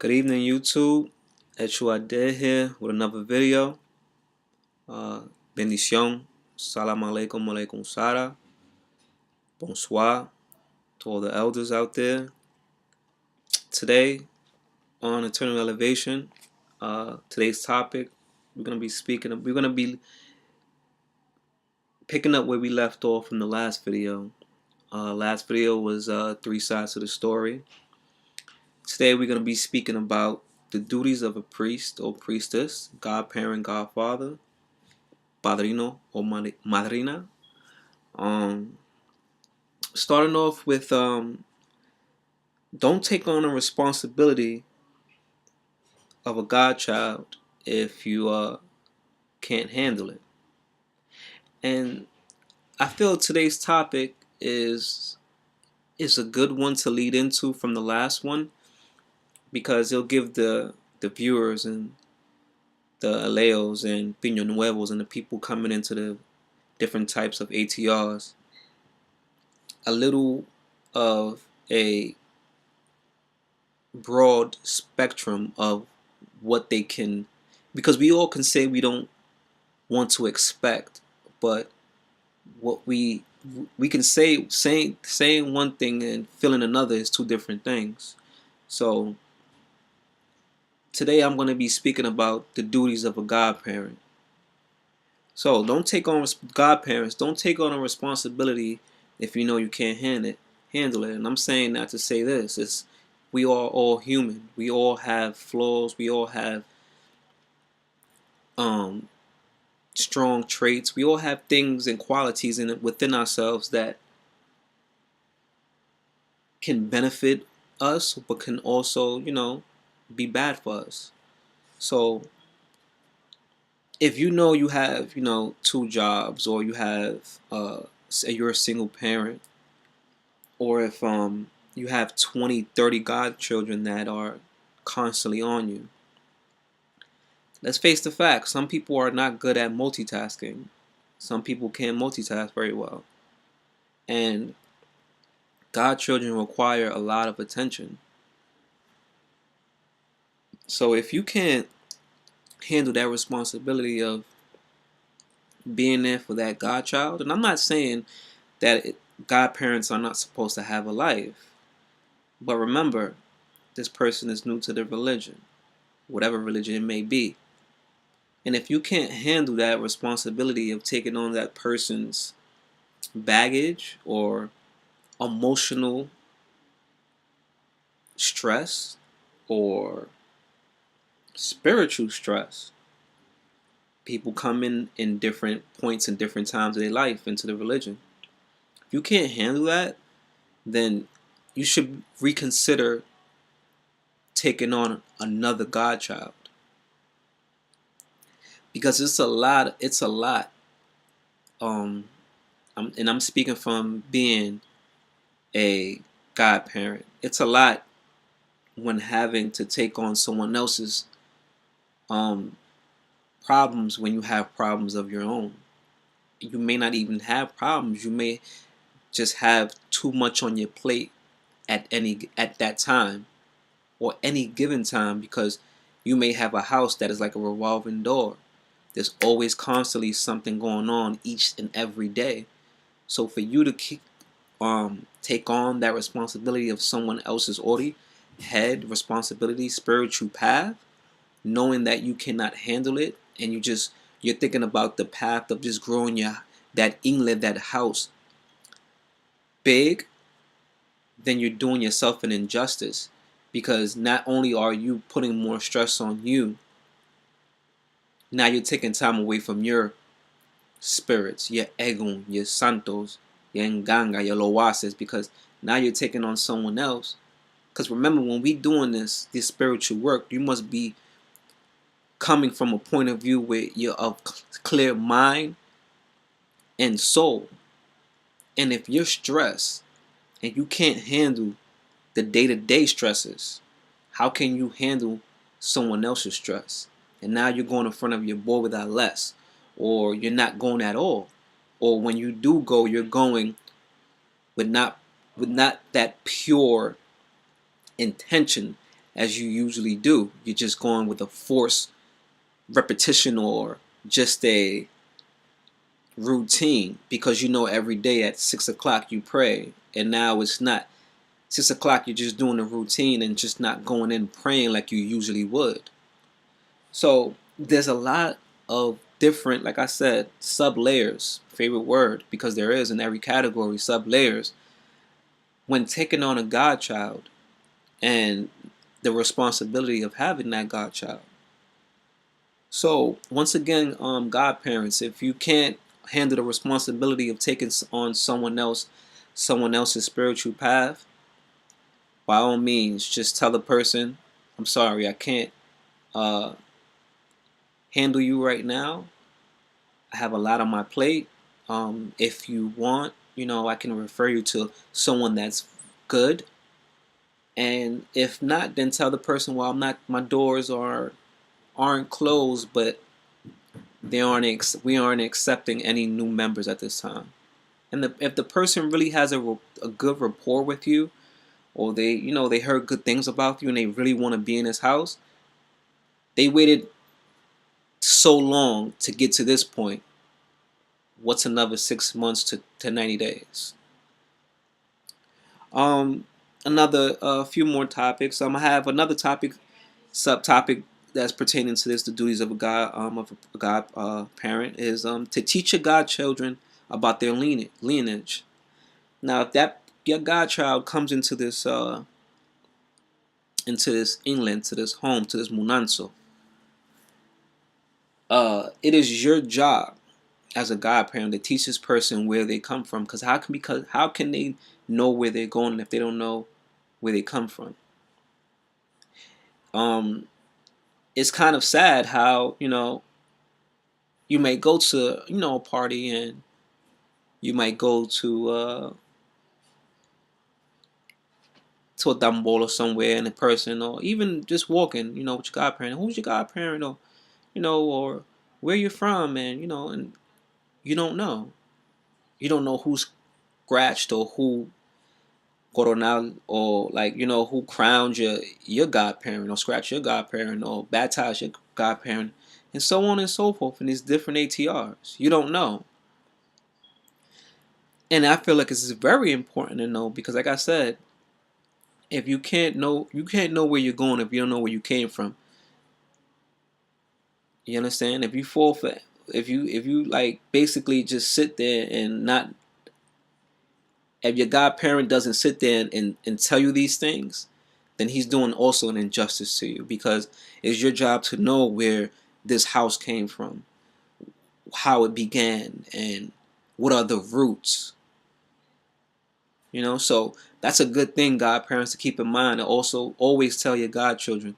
Good evening, YouTube. Ade here with another video. Bendición. Salam alaikum, alaikum Sara. Bonsoir to all the elders out there. Today on Eternal Elevation, today's topic, we're gonna be picking up where we left off from the last video. Last video was 3 sides to the story. Today we're gonna be speaking about the duties of a priest or priestess, godparent, godfather, padrino or madrina. Starting off with don't take on a responsibility of a godchild if you can't handle it. And I feel today's topic is a good one to lead into from the last one, because it'll give the viewers and the aleos and pino nuevos and the people coming into the different types of ATRs a little of a broad spectrum of what they can, because we all can say we don't want to expect, but what we can saying one thing and feeling another is two different things. So today I'm going to be speaking about the duties of a godparent. So don't take on godparents. Don't take on a responsibility if you know you can't handle it. And I'm saying that to say this: we are all human. We all have flaws. We all have strong traits. We all have things and qualities within ourselves that can benefit us, but can also, be bad for us. So if you know you have, two jobs, or you have, say you're a single parent, or if you have 20, 30 godchildren that are constantly on you, let's face the facts. Some people are not good at multitasking. Some people can't multitask very well. And godchildren require a lot of attention. So if you can't handle that responsibility of being there for that godchild, and I'm not saying that godparents are not supposed to have a life, but remember, this person is new to the religion, whatever religion it may be. And if you can't handle that responsibility of taking on that person's baggage or emotional stress or spiritual stress, people come in different points and different times of their life into the religion. If you can't handle that, then you should reconsider taking on another godchild, because it's a lot. And I'm speaking from being a godparent. It's a lot when having to take on someone else's problems when you have problems of your own. You may not even have problems. You may just have too much on your plate at that time, or any given time, because you may have a house that is like a revolving door. There's always constantly something going on each and every day. So for you to take on that responsibility of someone else's head responsibility, spiritual path, knowing that you cannot handle it, and you're thinking about the path of just growing that house big, then you're doing yourself an injustice, because not only are you putting more stress on you, now you're taking time away from your spirits, your egun, your santos, your nganga, your loases, because now you're taking on someone else. Because remember, when we doing this spiritual work, you must be coming from a point of view where you're of clear mind and soul. And if you're stressed and you can't handle the day-to-day stresses, how can you handle someone else's stress? And now you're going in front of your board without less, or you're not going at all, or when you do go, you're going with not that pure intention as you usually do. You're just going with a force repetition or just a routine because you know every day at 6 o'clock you pray, and now it's not 6 o'clock. You're just doing a routine and just not going in praying like you usually would. So there's a lot of different, like I said, sub layers, favorite word, because there is in every category sub layers when taking on a godchild and the responsibility of having that godchild. So once again, godparents, if you can't handle the responsibility of taking on someone else's spiritual path, by all means, just tell the person, "I'm sorry, I can't uh, handle you right now. I have a lot on my plate. If you want, I can refer you to someone that's good. And if not, then tell the person, well, I'm not. My doors aren't closed, but we aren't accepting any new members at this time. And if the person really has a good rapport with you, or they heard good things about you and they really want to be in this house, they waited so long to get to this point. What's another 6 months to 90 days? Um, Another few more topics. I have another subtopic that's pertaining to this. The duties of a God parent is to teach your godchildren about their lineage. Now, if that your godchild comes into this England, to this home, to this munanso, it is your job as a godparent to teach this person where they come from. Because how can they know where they're going if they don't know where they come from? It's kind of sad how you may go to a party, and you might go to a dambol or somewhere, and a person, or even just walking, with your godparent. Who's your godparent, or where you're from, and you don't know. You don't know who's scratched or who coronal, or like who crowned your godparent, or scratched your godparent, or baptized your godparent, and so on and so forth in these different ATRs. You don't know. And I feel like it's very important to know because, like I said, if you can't know where you're going if you don't know where you came from. You understand? If you fall for, if you like basically just sit there and not, if your godparent doesn't sit there and tell you these things, then he's doing also an injustice to you, because it's your job to know where this house came from, how it began, and what are the roots. So that's a good thing, godparents, to keep in mind. And also always tell your godchildren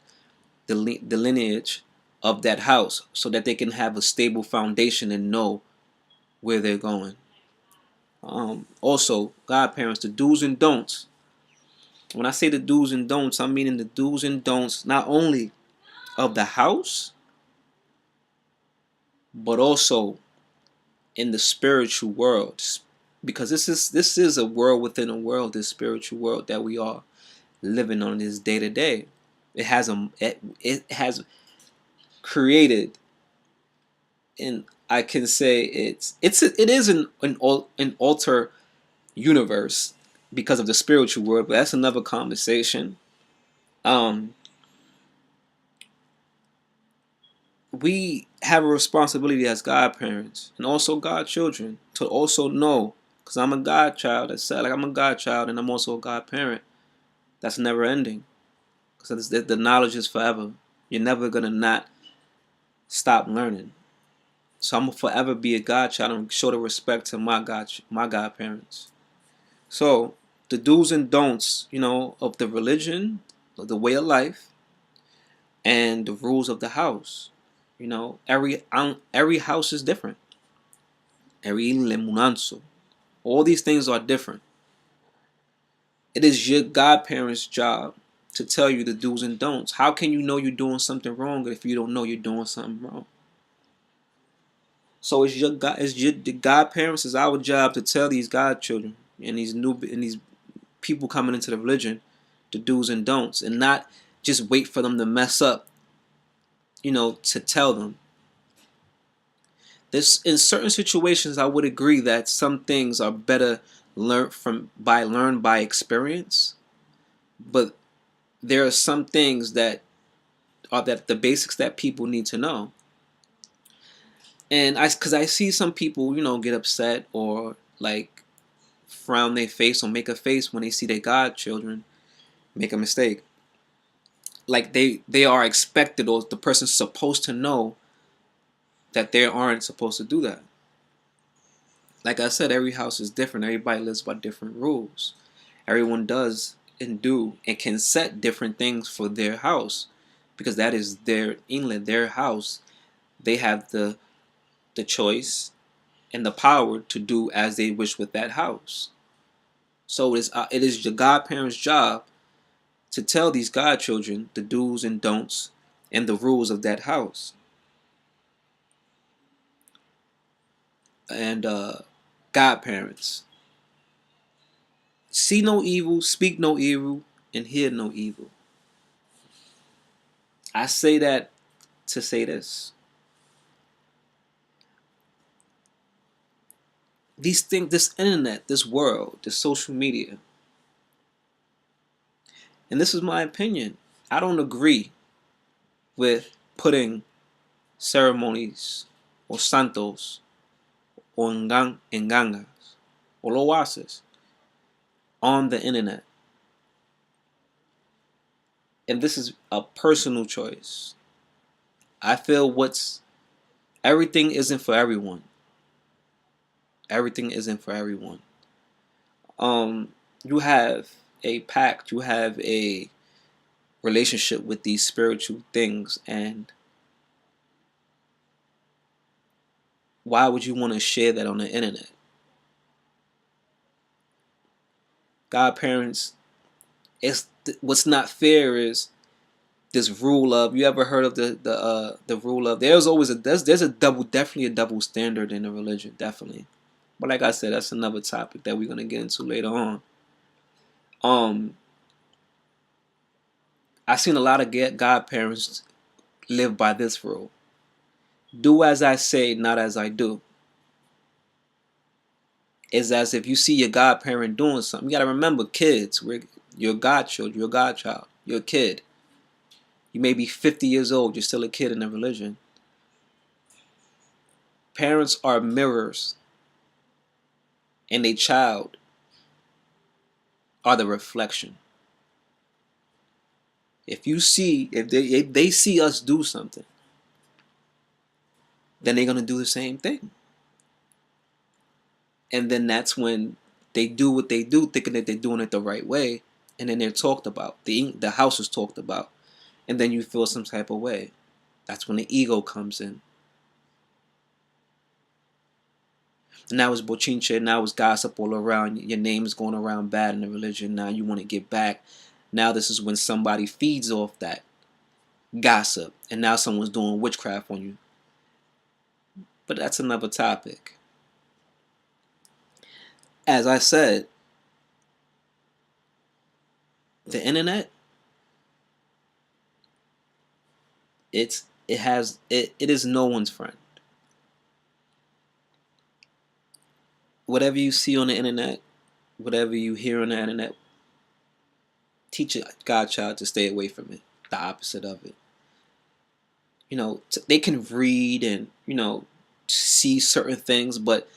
the lineage of that house so that they can have a stable foundation and know where they're going. Also, godparents, the do's and don'ts. When I say the do's and don'ts, I'm meaning the do's and don'ts not only of the house, but also in the spiritual world. Because this is a world within a world, this spiritual world that we are living on this day to day. It has created, and I can say it is an alter universe because of the spiritual world, but that's another conversation. Um, we have a responsibility as godparents and also godchildren to also know, because I'm a godchild. I said, like, I'm a godchild and I'm also a godparent. That's never ending, because the knowledge is forever. You're never gonna not stop learning. So I'm gonna forever be a godchild and show the respect to my godparents. So the do's and don'ts, of the religion, of the way of life, and the rules of the house. Every house is different. Every lemunanzo. All these things are different. It is your godparents' job to tell you the do's and don'ts. How can you know you're doing something wrong if you don't know you're doing something wrong? So the godparents, is our job to tell these godchildren and these people coming into the religion the do's and don'ts, and not just wait for them to mess up, to tell them. This, in certain situations, I would agree that some things are better learned by experience, but there are some things that are that the basics that people need to know. And because I see some people, get upset or like frown their face or make a face when they see their godchildren make a mistake. Like they are expected, or the person's supposed to know that they aren't supposed to do that. Like I said, every house is different. Everybody lives by different rules. Everyone does and do and can set different things for their house, because that is their England, their house. They have the choice and the power to do as they wish with that house. So it is the godparents' job to tell these godchildren the do's and don'ts and the rules of that house. And godparents, see no evil, speak no evil, and hear no evil. I say that to say this. These things, this internet, this world, this social media, and this is my opinion, I don't agree with putting ceremonies or santos or engangas or loases on the internet. And this is a personal choice. I feel everything isn't for everyone. Everything isn't for everyone. You have a pact, you have a relationship with these spiritual things, and why would you want to share that on the internet? Godparents, what's not fair is this rule of, you ever heard of the rule of, there's definitely a double standard in the religion, definitely. But like I said, that's another topic that we're gonna get into later on. I've seen a lot of godparents live by this rule: do as I say, not as I do. It's as if you see your godparent doing something. You gotta remember, kids, your godchild, your godchild, you're a kid. You may be 50 years old, you're still a kid in the religion. Parents are mirrors, and a child are the reflection. If they see us do something, then they're gonna do the same thing. And then that's when they do what they do, thinking that they're doing it the right way, and then they're talked about. The house is talked about, and then you feel some type of way. That's when the ego comes in. Now it's bochinche, now it's gossip all around. Your name is going around bad in the religion. Now you want to get back. Now this is when somebody feeds off that gossip, and now someone's doing witchcraft on you. But that's another topic. As I said, the internet, it is no one's friend. Whatever you see on the internet, whatever you hear on the internet, teach a godchild to stay away from it. The opposite of it. They can read and see certain things, but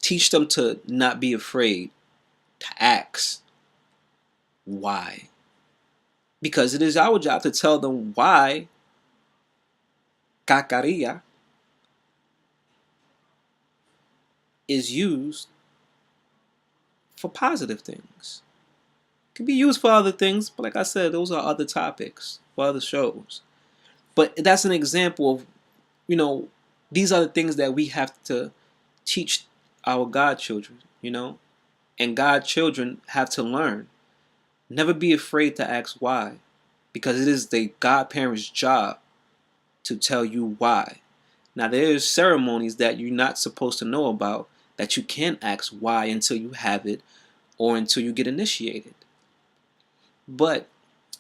teach them to not be afraid to ask why. Because it is our job to tell them why cacaria is used for positive things. It can be used for other things, but like I said, those are other topics for other shows. But that's an example of, these are the things that we have to teach our godchildren, and godchildren have to learn. Never be afraid to ask why, because it is the godparents' job to tell you why. Now, there's ceremonies that you're not supposed to know about that you can't ask why until you have it or until you get initiated. But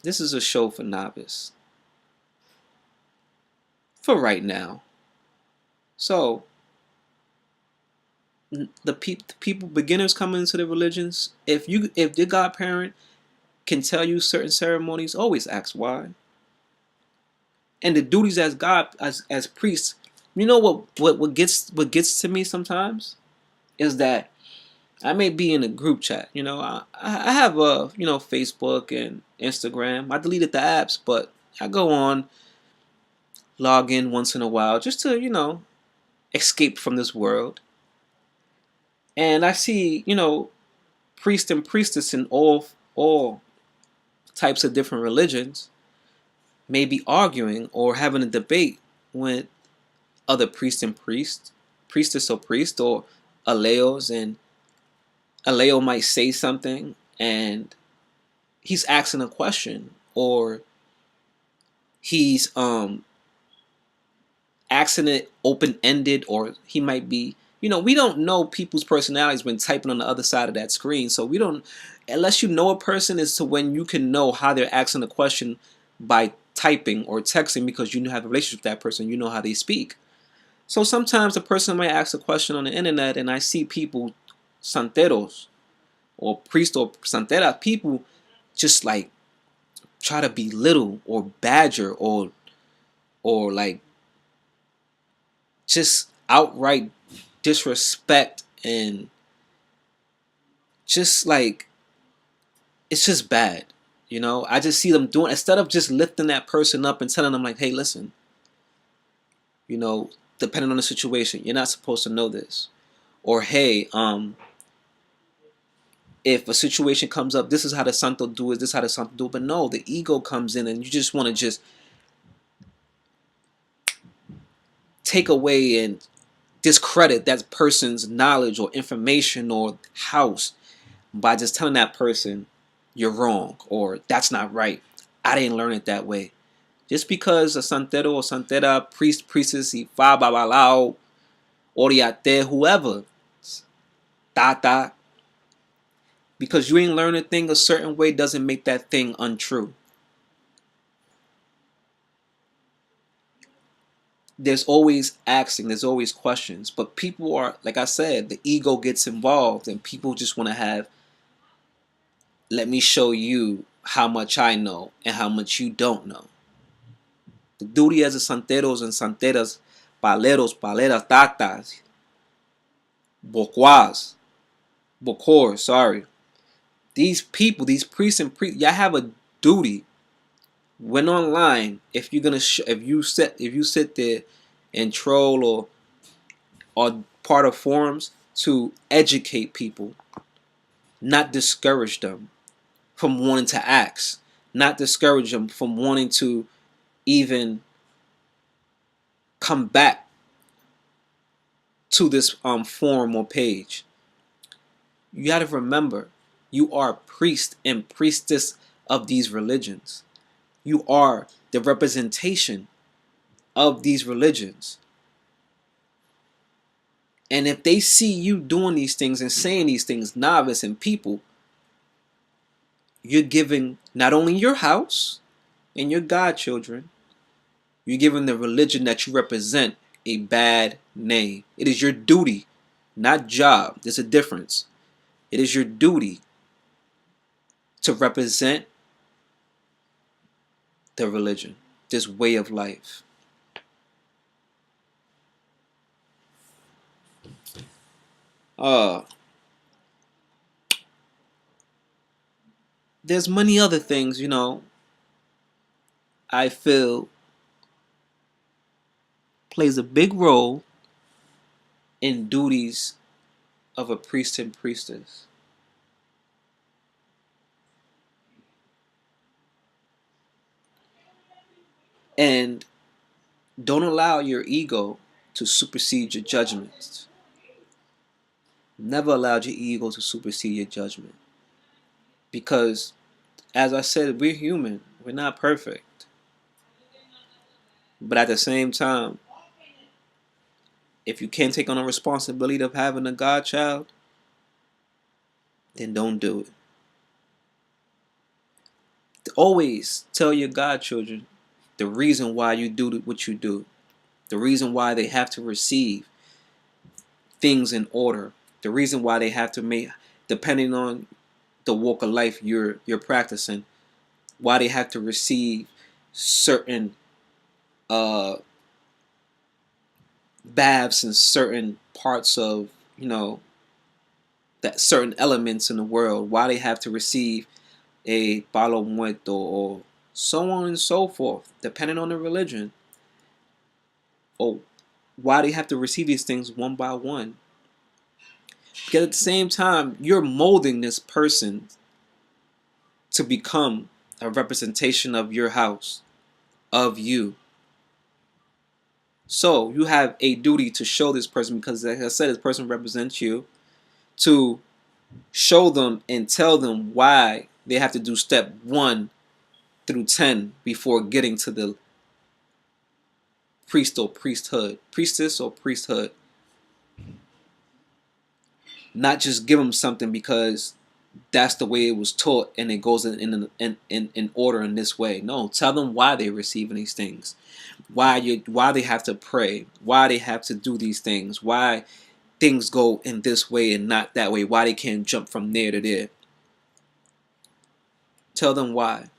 This is a show for novice. For right now. So the people, beginners coming into the religions, if your godparent can tell you certain ceremonies, always ask why. And the duties as God, as priests, you know what gets to me sometimes is that I may be in a group chat. I have Facebook and Instagram. I deleted the apps, but I go on, log in once in a while just to escape from this world. And I see priests and priestess in all types of different religions may be arguing or having a debate with other priests and priestess or priest, or aleos, and aleo might say something and he's asking a question, or he's asking it open ended, or he might be, we don't know people's personalities when typing on the other side of that screen. So we don't, unless you know a person, as to when you can know how they're asking a question by typing or texting, because you have a relationship with that person, you know how they speak. So sometimes a person might ask a question on the internet, and I see people, santeros or priest or santera, people just like try to belittle or badger or like just outright disrespect, and just like, it's just bad. I just see them doing, instead of just lifting that person up and telling them like, hey, listen, depending on the situation, you're not supposed to know this. Or hey, if a situation comes up, this is how the santo do it, this is how the santo do it. But no, the ego comes in and you just want to just take away and discredit that person's knowledge or information or house by just telling that person you're wrong or that's not right. I didn't learn it that way. Just because a santero or santera, priest, priestess, y fa babalao, oriate, whoever, tata, because you ain't learned a thing a certain way doesn't make that thing untrue. There's always asking, there's always questions, but people are, like I said, the ego gets involved and people just want to have, let me show you how much I know and how much you don't know. The duty as a santeros and santeras, paleros, paleras, tatas, boquas, bocors, sorry. These people, these priests and priests, y'all have a duty when online. If you're gonna, if you sit there and troll or part of forums, to educate people, not discourage them from wanting to ask, not discourage them from wanting to even come back to this forum or page. You got to remember, you are a priest and priestess of these religions. You are the representation of these religions. And if they see you doing these things and saying these things, novice and people, you're giving not only your house and your godchildren, you're giving the religion that you represent a bad name. It is your duty, not job. There's a difference. It is your duty to represent the religion, this way of life. There's many other things, I feel plays a big role in duties of a priest and priestess. And don't allow your ego to supersede your judgments. Never allow your ego to supersede your judgment. Because, as I said, we're human. We're not perfect. But at the same time, if you can't take on the responsibility of having a godchild, then don't do it. Always tell your godchildren the reason why you do what you do, the reason why they have to receive things in order, the reason why they have to make, depending on the walk of life you're practicing, why they have to receive certain uh baths and certain parts of, that certain elements in the world, why they have to receive a palo muerto or so on and so forth, depending on the religion, or why they have to receive these things one by one. Because at the same time, you're molding this person to become a representation of your house, of you. So you have a duty to show this person, because like I said, this person represents you, to show them and tell them why they have to do step 1 through 10 before getting to the priestess or priesthood. Not just give them something because that's the way it was taught and it goes in order in this way. No, tell them why they're receiving these things, why they have to pray, why they have to do these things, why things go in this way and not that way, why they can't jump from there to there. Tell them why.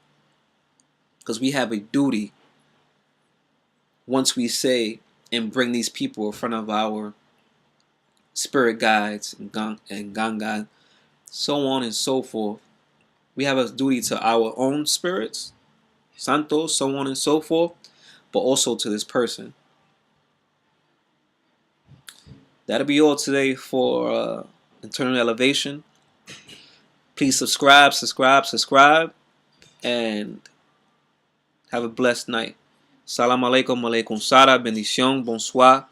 Because we have a duty, once we say and bring these people in front of our spirit guides and Ganga, so on and so forth. We have a duty to our own spirits, santos, so on and so forth, but also to this person. That'll be all today for Internal Elevation. Please subscribe, and have a blessed night. Salam alaikum, alaikum Sara, bendición, bonsoir.